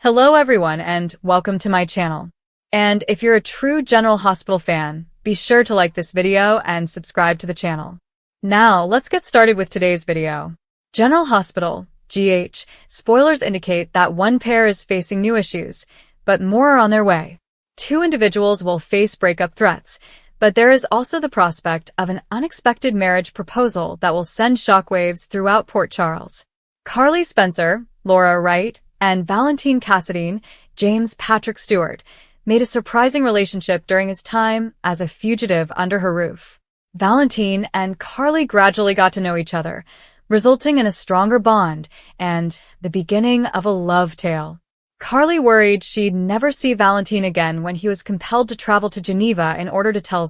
Hello everyone and welcome to my channel. And if you're a true General Hospital fan, be sure to like this video and subscribe to the channel. Now, let's get started with today's video. General Hospital, GH, spoilers indicate that one pair is facing new issues, but more are on their way. Two individuals will face breakup threats, but there is also the prospect of an unexpected marriage proposal that will send shockwaves throughout Port Charles. Carly Spencer, Laura Wright, and Valentine Cassadine, James Patrick Stewart, made a surprising relationship during his time as a fugitive under her roof. Valentine and Carly gradually got to know each other, resulting in a stronger bond and the beginning of a love tale. Carly worried she'd never see Valentine again when he was compelled to travel to Geneva in order to tell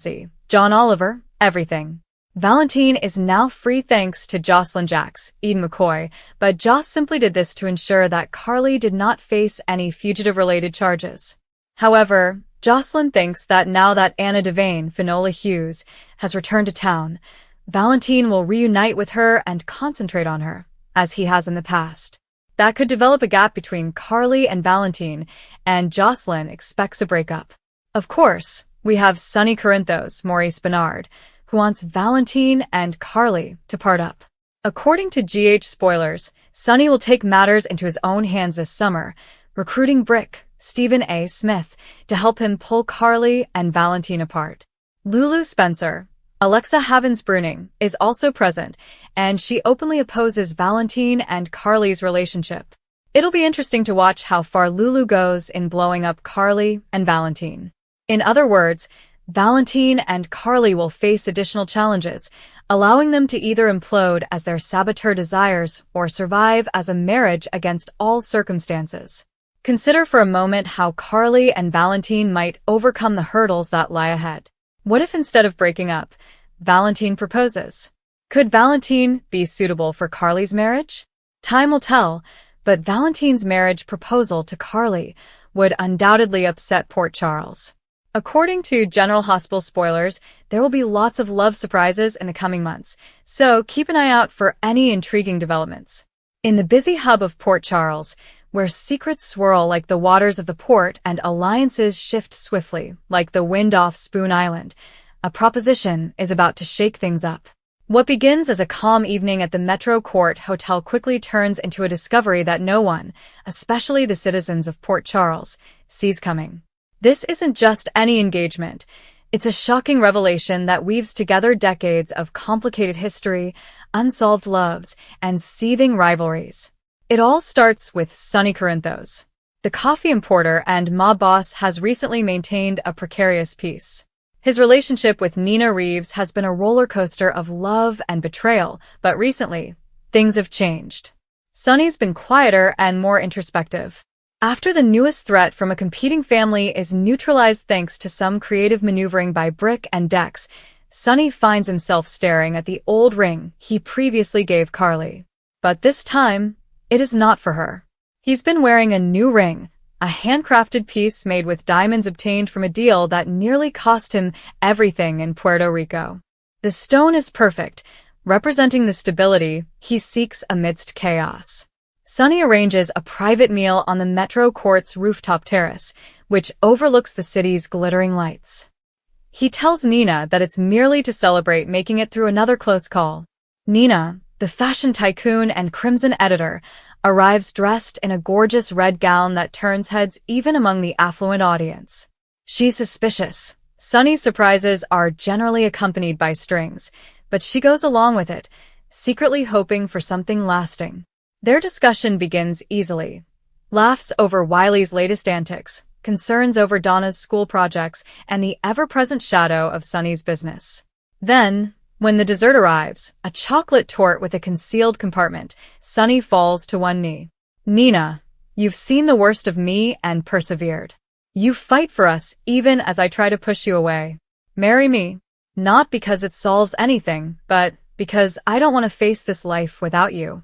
John Oliver everything. Valentine is now free thanks to Jocelyn Jacks, Eden McCoy, but Joss simply did this to ensure that Carly did not face any fugitive-related charges. However, Jocelyn thinks that now that Anna Devane, Finola Hughes, has returned to town, Valentine will reunite with her and concentrate on her, as he has in the past. That could develop a gap between Carly and Valentine, and Jocelyn expects a breakup. Of course, we have Sonny Corinthos, Maurice Bernard, who wants Valentine and Carly to part up. According to GH spoilers, Sonny will take matters into his own hands this summer, recruiting Brick, Stephen A. Smith, to help him pull Carly and Valentine apart. Lulu Spencer, Alexa Havens-Bruning, is also present, and she openly opposes Valentine and Carly's relationship. It'll be interesting to watch how far Lulu goes in blowing up Carly and Valentine. In other words, Valentine and Carly will face additional challenges, allowing them to either implode as their saboteur desires or survive as a marriage against all circumstances. Consider for a moment how Carly and Valentine might overcome the hurdles that lie ahead. What if instead of breaking up, Valentine proposes? Could Valentine be suitable for Carly's marriage? Time will tell, but Valentine's marriage proposal to Carly would undoubtedly upset Port Charles. According to General Hospital spoilers, there will be lots of love surprises in the coming months, so keep an eye out for any intriguing developments. In the busy hub of Port Charles, where secrets swirl like the waters of the port and alliances shift swiftly like the wind off Spoon Island, a proposition is about to shake things up. What begins as a calm evening at the Metro Court Hotel quickly turns into a discovery that no one, especially the citizens of Port Charles, sees coming. This isn't just any engagement. It's a shocking revelation that weaves together decades of complicated history, unsolved loves, and seething rivalries. It all starts with Sonny Corinthos. The coffee importer and mob boss has recently maintained a precarious peace. His relationship with Nina Reeves has been a roller coaster of love and betrayal, but recently, things have changed. Sonny's been quieter and more introspective. After the newest threat from a competing family is neutralized thanks to some creative maneuvering by Brick and Dex, Sonny finds himself staring at the old ring he previously gave Carly. But this time, it is not for her. He's been wearing a new ring, a handcrafted piece made with diamonds obtained from a deal that nearly cost him everything in Puerto Rico. The stone is perfect, representing the stability he seeks amidst chaos. Sonny arranges a private meal on the Metro Court's rooftop terrace, which overlooks the city's glittering lights. He tells Nina that it's merely to celebrate making it through another close call. Nina, the fashion tycoon and crimson editor, arrives dressed in a gorgeous red gown that turns heads even among the affluent audience. She's suspicious. Sonny's surprises are generally accompanied by strings, but she goes along with it, secretly hoping for something lasting. Their discussion begins easily. Laughs over Wiley's latest antics, concerns over Donna's school projects, and the ever-present shadow of Sonny's business. Then, when the dessert arrives, a chocolate torte with a concealed compartment, Sonny falls to one knee. Nina, you've seen the worst of me and persevered. You fight for us even as I try to push you away. Marry me. Not because it solves anything, but because I don't want to face this life without you.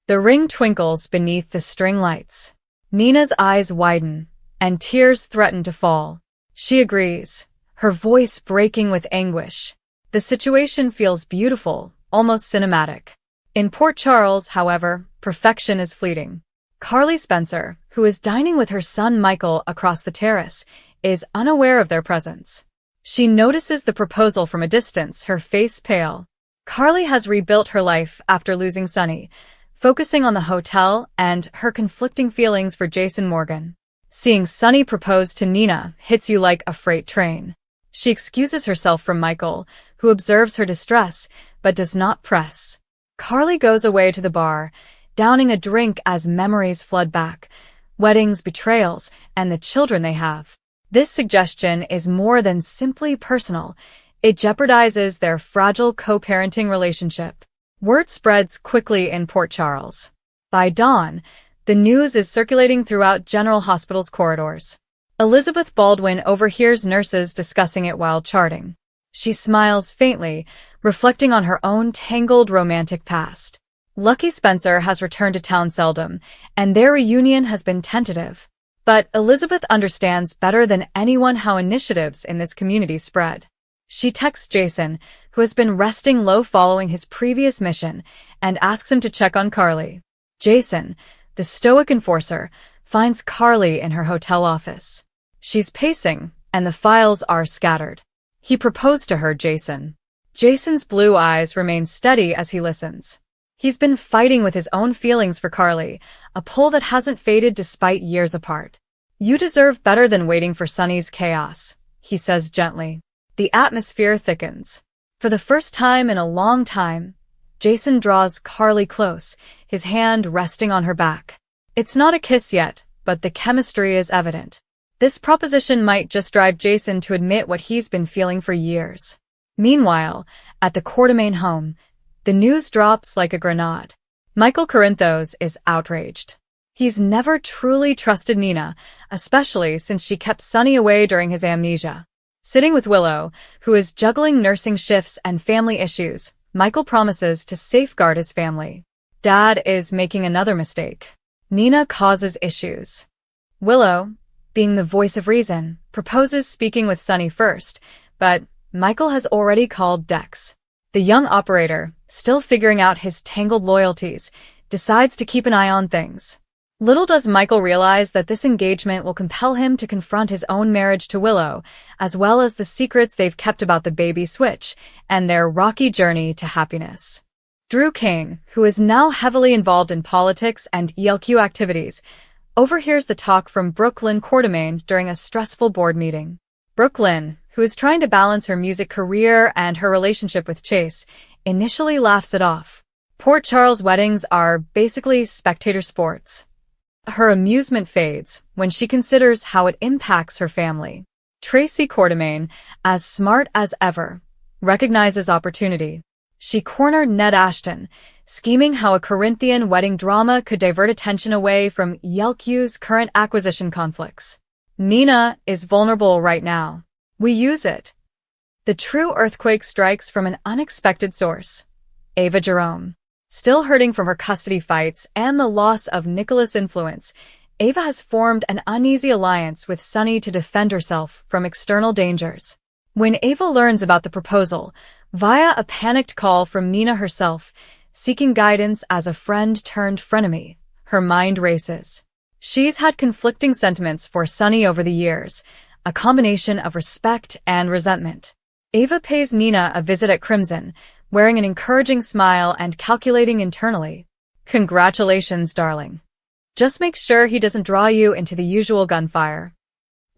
The ring twinkles beneath the string lights. Nina's eyes widen, and tears threaten to fall. She agrees, her voice breaking with anguish. The situation feels beautiful, almost cinematic. In Port Charles, however, perfection is fleeting. Carly Spencer, who is dining with her son Michael across the terrace, is unaware of their presence. She notices the proposal from a distance, her face pale. Carly has rebuilt her life after losing Sonny, focusing on the hotel and her conflicting feelings for Jason Morgan. Seeing Sonny propose to Nina hits you like a freight train. She excuses herself from Michael, who observes her distress but does not press. Carly goes away to the bar, downing a drink as memories flood back. Weddings, betrayals, and the children they have. This suggestion is more than simply personal. It jeopardizes their fragile co-parenting relationship. Word spreads quickly in Port Charles. By dawn, the news is circulating throughout General Hospital's corridors. Elizabeth Baldwin overhears nurses discussing it while charting. She smiles faintly, reflecting on her own tangled romantic past. Lucky Spencer has returned to town seldom, and their reunion has been tentative. But Elizabeth understands better than anyone how initiatives in this community spread. She texts Jason, who has been resting low following his previous mission, and asks him to check on Carly. Jason, the stoic enforcer, finds Carly in her hotel office. She's pacing, and the files are scattered. He proposed to her, Jason. Jason's blue eyes remain steady as he listens. He's been fighting with his own feelings for Carly, a pull that hasn't faded despite years apart. You deserve better than waiting for Sonny's chaos, he says gently. The atmosphere thickens. For the first time in a long time, Jason draws Carly close, his hand resting on her back. It's not a kiss yet, but the chemistry is evident. This proposition might just drive Jason to admit what he's been feeling for years. Meanwhile, at the Quartermain home, the news drops like a grenade. Michael Corinthos is outraged. He's never truly trusted Nina, especially since she kept Sonny away during his amnesia. Sitting with Willow, who is juggling nursing shifts and family issues, Michael promises to safeguard his family. Dad is making another mistake. Nina causes issues. Willow, being the voice of reason, proposes speaking with Sonny first, but Michael has already called Dex. The young operator, still figuring out his tangled loyalties, decides to keep an eye on things. Little does Michael realize that this engagement will compel him to confront his own marriage to Willow, as well as the secrets they've kept about the baby switch and their rocky journey to happiness. Drew King, who is now heavily involved in politics and ELQ activities, overhears the talk from Brooklyn Quartermain during a stressful board meeting. Brooklyn, who is trying to balance her music career and her relationship with Chase, initially laughs it off. Port Charles weddings are basically spectator sports. Her amusement fades when she considers how it impacts her family. Tracy Quartermain, as smart as ever, recognizes opportunity. She cornered Ned Ashton, scheming how a Corinthian wedding drama could divert attention away from ELQ's current acquisition conflicts. Nina is vulnerable right now. We use it. The true earthquake strikes from an unexpected source. Ava Jerome. Still hurting from her custody fights and the loss of Nicholas' influence, Ava has formed an uneasy alliance with Sonny to defend herself from external dangers. When Ava learns about the proposal, via a panicked call from Nina herself, seeking guidance as a friend-turned-frenemy, her mind races. She's had conflicting sentiments for Sonny over the years, a combination of respect and resentment. Ava pays Nina a visit at Crimson, wearing an encouraging smile and calculating internally. Congratulations, darling. Just make sure he doesn't draw you into the usual gunfire.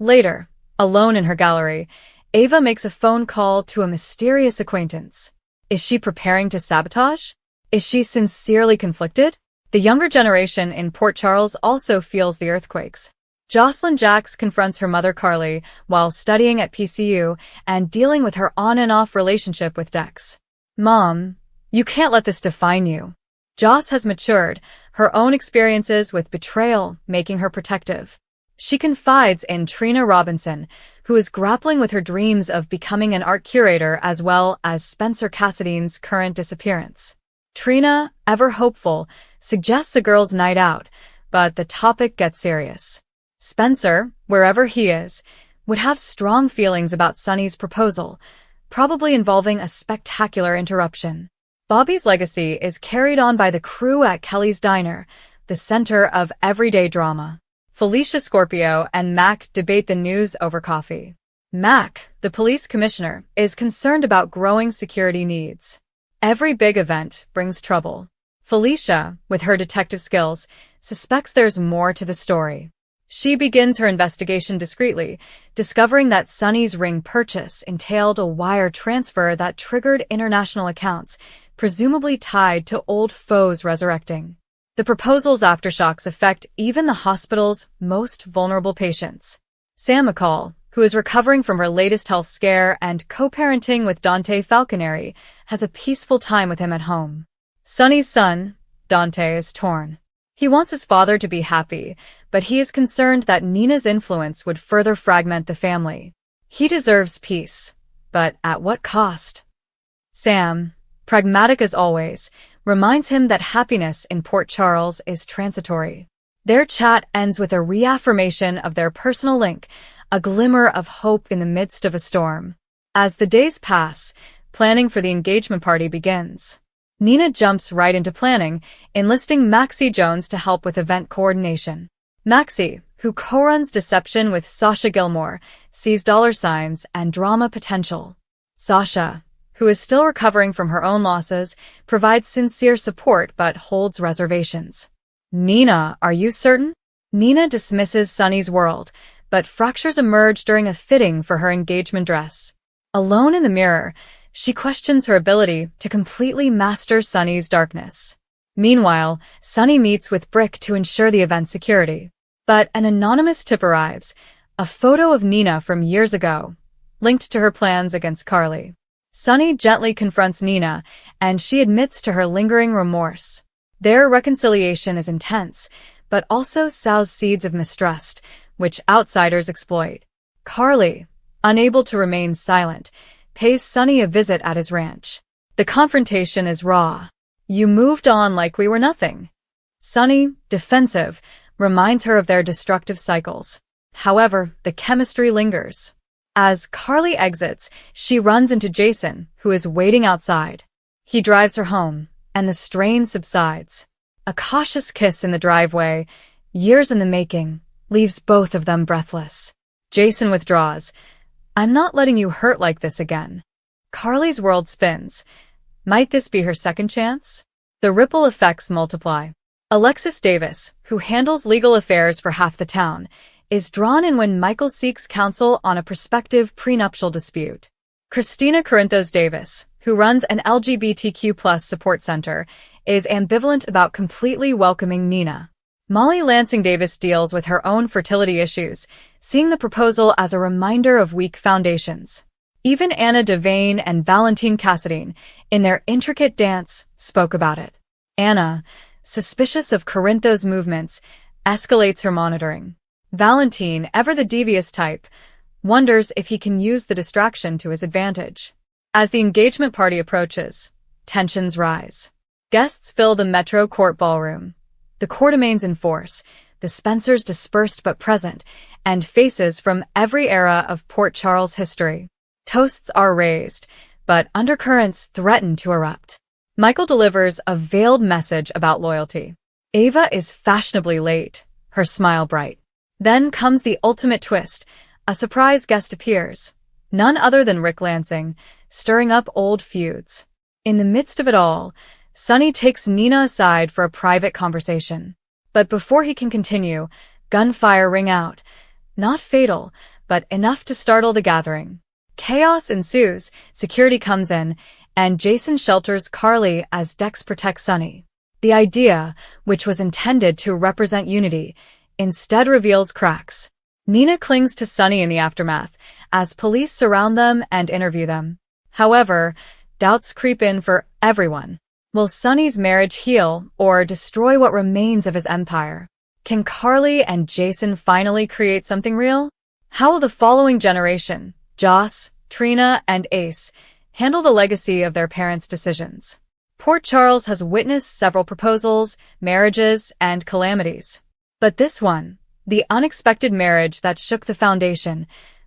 Later, alone in her gallery, Ava makes a phone call to a mysterious acquaintance. Is she preparing to sabotage? Is she sincerely conflicted? The younger generation in Port Charles also feels the earthquakes. Jocelyn Jacks confronts her mother Carly while studying at PCU and dealing with her on and off relationship with Dex. Mom, you can't let this define you. Joss has matured, her own experiences with betrayal making her protective. She confides in Trina Robinson, who is grappling with her dreams of becoming an art curator as well as Spencer Cassidy's current disappearance. Trina, ever hopeful, suggests a girls' night out, but the topic gets serious. Spencer, wherever he is, would have strong feelings about Sonny's proposal, probably involving a spectacular interruption. Bobby's legacy is carried on by the crew at Kelly's Diner, the center of everyday drama. Felicia Scorpio and Mac debate the news over coffee. Mac, the police commissioner, is concerned about growing security needs. Every big event brings trouble. Felicia, with her detective skills, suspects there's more to the story. She begins her investigation discreetly, discovering that Sunny's ring purchase entailed a wire transfer that triggered international accounts, presumably tied to old foes resurrecting. The proposal's aftershocks affect even the hospital's most vulnerable patients. Sam McCall, who is recovering from her latest health scare and co-parenting with Dante Falconeri, has a peaceful time with him at home. Sunny's son, Dante, is torn. He wants his father to be happy, but he is concerned that Nina's influence would further fragment the family. He deserves peace, but at what cost? Sam, pragmatic as always, reminds him that happiness in Port Charles is transitory. Their chat ends with a reaffirmation of their personal link, a glimmer of hope in the midst of a storm. As the days pass, planning for the engagement party begins. Nina jumps right into planning, enlisting Maxie Jones to help with event coordination. Maxie, who co-runs Deception with Sasha Gilmore, sees dollar signs and drama potential. Sasha, who is still recovering from her own losses, provides sincere support but holds reservations. Nina, are you certain? Nina dismisses Sunny's world, but fractures emerge during a fitting for her engagement dress. Alone in the mirror, she questions her ability to completely master Sunny's darkness. Meanwhile, Sunny meets with Brick to ensure the event's security. But an anonymous tip arrives, a photo of Nina from years ago, linked to her plans against Carly. Sunny gently confronts Nina, and she admits to her lingering remorse. Their reconciliation is intense, but also sows seeds of mistrust, which outsiders exploit. Carly, unable to remain silent, pays Sunny a visit at his ranch. The confrontation is raw. You moved on like we were nothing. Sunny, defensive, reminds her of their destructive cycles. However, the chemistry lingers. As Carly exits, she runs into Jason, who is waiting outside. He drives her home, and the strain subsides. A cautious kiss in the driveway, years in the making, leaves both of them breathless. Jason withdraws. I'm not letting you hurt like this again. Carly's world spins. Might this be her second chance? The ripple effects multiply. Alexis Davis, who handles legal affairs for half the town, is drawn in when Michael seeks counsel on a prospective prenuptial dispute. Christina Corinthos Davis, who runs an LGBTQ+ support center, is ambivalent about completely welcoming Nina. Molly Lansing Davis deals with her own fertility issues, seeing the proposal as a reminder of weak foundations. Even Anna Devane and Valentine Cassadine, in their intricate dance, spoke about it. Anna, suspicious of Corinthos' movements, escalates her monitoring. Valentine, ever the devious type, wonders if he can use the distraction to his advantage. As the engagement party approaches, tensions rise. Guests fill the Metro Court ballroom. The courtemains in force, the Spencers dispersed but present, and faces from every era of Port Charles history. Toasts are raised, but undercurrents threaten to erupt. Michael delivers a veiled message about loyalty. Ava is fashionably late, her smile bright. Then comes the ultimate twist. A surprise guest appears. None other than Rick Lansing, stirring up old feuds. In the midst of it all, Sunny takes Nina aside for a private conversation. But before he can continue, gunfire ring out. Not fatal, but enough to startle the gathering. Chaos ensues, security comes in, and Jason shelters Carly as Dex protects Sunny. The idea, which was intended to represent unity, instead reveals cracks. Nina clings to Sunny in the aftermath, as police surround them and interview them. However, doubts creep in for everyone. Will Sunny's marriage heal or destroy what remains of his empire? Can Carly and Jason finally create something real? How will the following generation, Joss, Trina, and Ace, handle the legacy of their parents' decisions? Port Charles has witnessed several proposals, marriages, and calamities. But this one, the unexpected marriage that shook the foundation,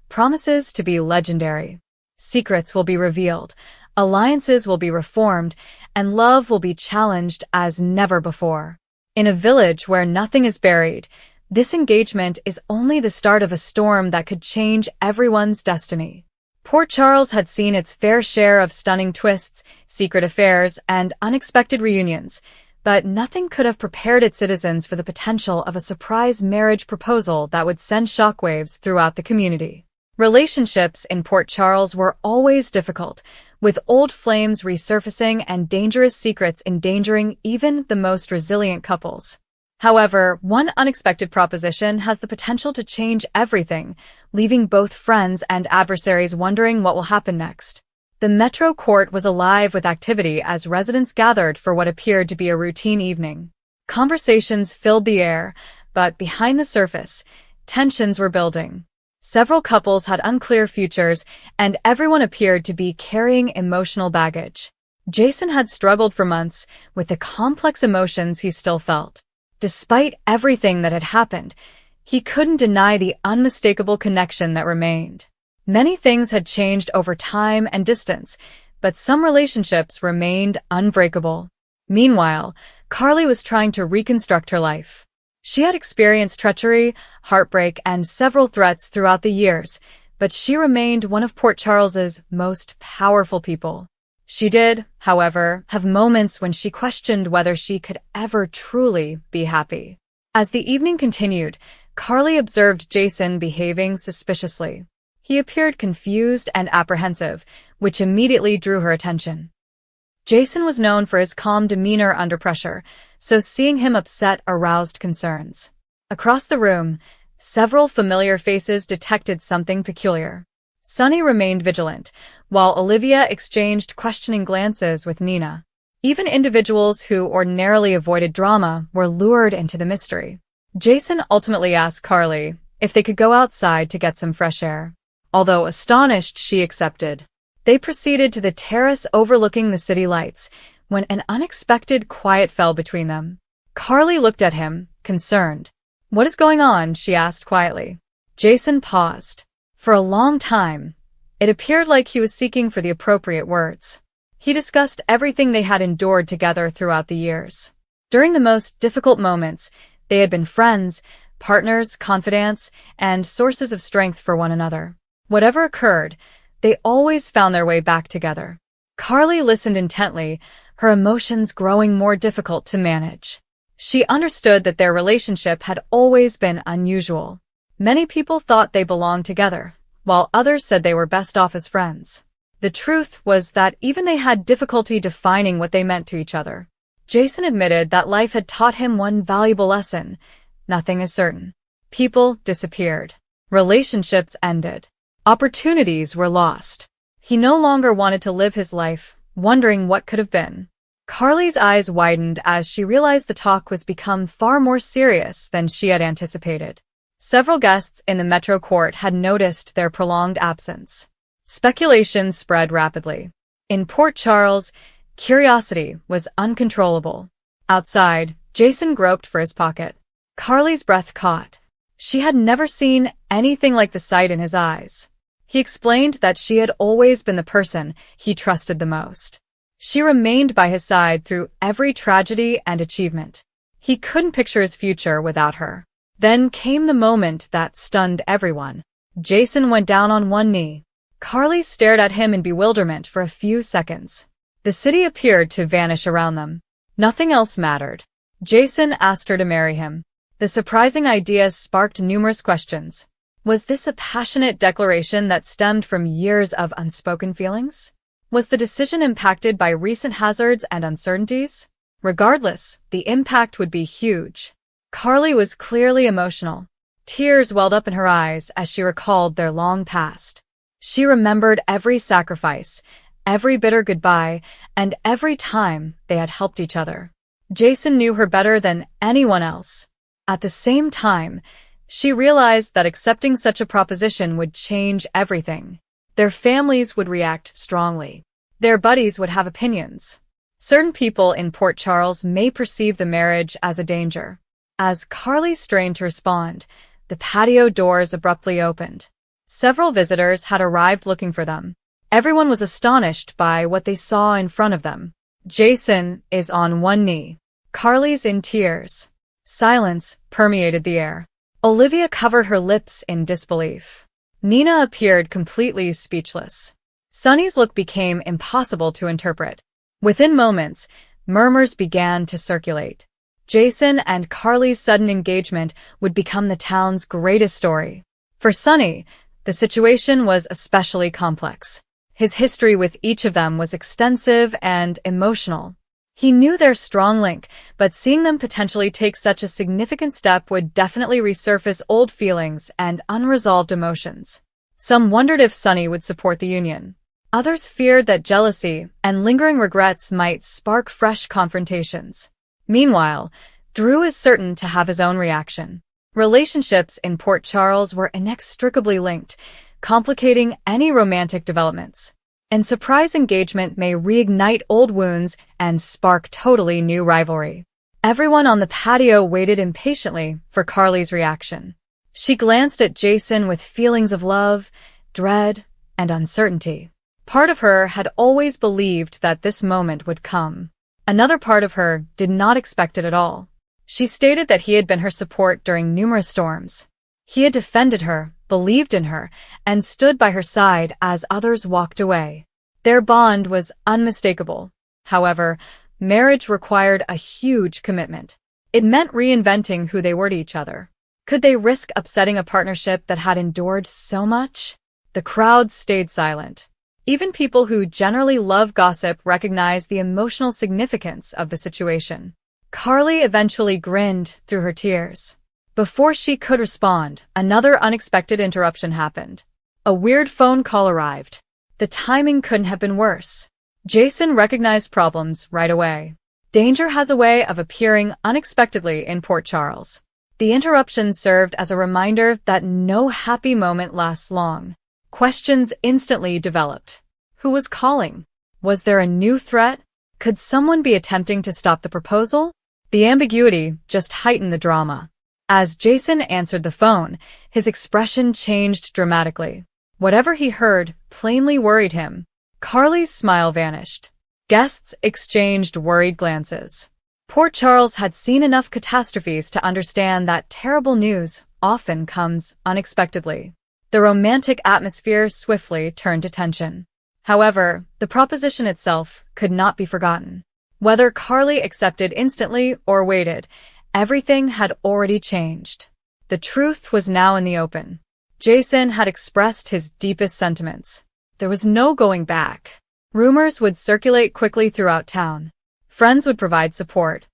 promises to be legendary. Secrets will be revealed, alliances will be reformed, and love will be challenged as never before. In a village where nothing is buried, This engagement is only the start of a storm that could change everyone's destiny. Port Charles had seen its fair share of stunning twists, secret affairs, and unexpected reunions, but nothing could have prepared its citizens for the potential of a surprise marriage proposal that would send shockwaves throughout the community. Relationships in Port Charles were always difficult, with old flames resurfacing and dangerous secrets endangering even the most resilient couples. However, one unexpected proposition has the potential to change everything, leaving both friends and adversaries wondering what will happen next. The Metro Court was alive with activity as residents gathered for what appeared to be a routine evening. Conversations filled the air, but behind the surface, tensions were building. Several couples had unclear futures, and everyone appeared to be carrying emotional baggage. Jason had struggled for months with the complex emotions he still felt. Despite everything that had happened, he couldn't deny the unmistakable connection that remained. Many things had changed over time and distance, but some relationships remained unbreakable. Meanwhile, Carly was trying to reconstruct her life. She had experienced treachery, heartbreak, and several threats throughout the years, but she remained one of Port Charles's most powerful people. She did, however, have moments when she questioned whether she could ever truly be happy. As the evening continued, Carly observed Jason behaving suspiciously. He appeared confused and apprehensive, which immediately drew her attention. Jason was known for his calm demeanor under pressure, so seeing him upset aroused concerns. Across the room, several familiar faces detected something peculiar. Sunny remained vigilant, while Olivia exchanged questioning glances with Nina. Even individuals who ordinarily avoided drama were lured into the mystery. Jason ultimately asked Carly if they could go outside to get some fresh air. Although astonished, she accepted. They proceeded to the terrace overlooking the city lights, when an unexpected quiet fell between them. Carly looked at him, concerned. "What is going on?" she asked quietly. Jason paused. For a long time, it appeared like he was seeking for the appropriate words. He discussed everything they had endured together throughout the years. During the most difficult moments, they had been friends, partners, confidants, and sources of strength for one another. Whatever occurred, they always found their way back together. Carly listened intently, her emotions growing more difficult to manage. She understood that their relationship had always been unusual. Many people thought they belonged together, while others said they were best off as friends. The truth was that even they had difficulty defining what they meant to each other. Jason admitted that life had taught him one valuable lesson: nothing is certain. People disappeared. Relationships ended. Opportunities were lost. He no longer wanted to live his life, wondering what could have been. Carly's eyes widened as she realized the talk was become far more serious than she had anticipated. Several guests in the Metro Court had noticed their prolonged absence. Speculation spread rapidly. In Port Charles, curiosity was uncontrollable. Outside, Jason groped for his pocket. Carly's breath caught. She had never seen anything like the sight in his eyes. He explained that she had always been the person he trusted the most. She remained by his side through every tragedy and achievement. He couldn't picture his future without her. Then came the moment that stunned everyone. Jason went down on one knee. Carly stared at him in bewilderment for a few seconds. The city appeared to vanish around them. Nothing else mattered. Jason asked her to marry him. The surprising idea sparked numerous questions. Was this a passionate declaration that stemmed from years of unspoken feelings? Was the decision impacted by recent hazards and uncertainties? Regardless, the impact would be huge. Carly was clearly emotional. Tears welled up in her eyes as she recalled their long past. She remembered every sacrifice, every bitter goodbye, and every time they had helped each other. Jason knew her better than anyone else. At the same time, she realized that accepting such a proposition would change everything. Their families would react strongly. Their buddies would have opinions. Certain people in Port Charles may perceive the marriage as a danger. As Carly strained to respond, the patio doors abruptly opened. Several visitors had arrived looking for them. Everyone was astonished by what they saw in front of them. Jason is on one knee. Carly's in tears. Silence permeated the air. Olivia covered her lips in disbelief. Nina appeared completely speechless. Sunny's look became impossible to interpret. Within moments, murmurs began to circulate. Jason and Carly's sudden engagement would become the town's greatest story. For Sunny, the situation was especially complex. His history with each of them was extensive and emotional. He knew their strong link, but seeing them potentially take such a significant step would definitely resurface old feelings and unresolved emotions. Some wondered if Sunny would support the union. Others feared that jealousy and lingering regrets might spark fresh confrontations. Meanwhile, Drew is certain to have his own reaction. Relationships in Port Charles were inextricably linked, complicating any romantic developments. And surprise engagement may reignite old wounds and spark totally new rivalry. Everyone on the patio waited impatiently for Carly's reaction. She glanced at Jason with feelings of love, dread, and uncertainty. Part of her had always believed that this moment would come. Another part of her did not expect it at all. She stated that he had been her support during numerous storms. He had defended her, believed in her, and stood by her side as others walked away. Their bond was unmistakable. However, marriage required a huge commitment. It meant reinventing who they were to each other. Could they risk upsetting a partnership that had endured so much? The crowd stayed silent. Even people who generally love gossip recognized the emotional significance of the situation. Carly eventually grinned through her tears. Before she could respond, another unexpected interruption happened. A weird phone call arrived. The timing couldn't have been worse. Jason recognized problems right away. Danger has a way of appearing unexpectedly in Port Charles. The interruption served as a reminder that no happy moment lasts long. Questions instantly developed. Who was calling? Was there a new threat? Could someone be attempting to stop the proposal? The ambiguity just heightened the drama. As Jason answered the phone, his expression changed dramatically. Whatever he heard plainly worried him. Carly's smile vanished. Guests exchanged worried glances. Port Charles had seen enough catastrophes to understand that terrible news often comes unexpectedly. The romantic atmosphere swiftly turned to tension. However, the proposition itself could not be forgotten. Whether Carly accepted instantly or waited, everything had already changed. The truth was now in the open. Jason had expressed his deepest sentiments. There was no going back. Rumors would circulate quickly throughout town. Friends would provide support,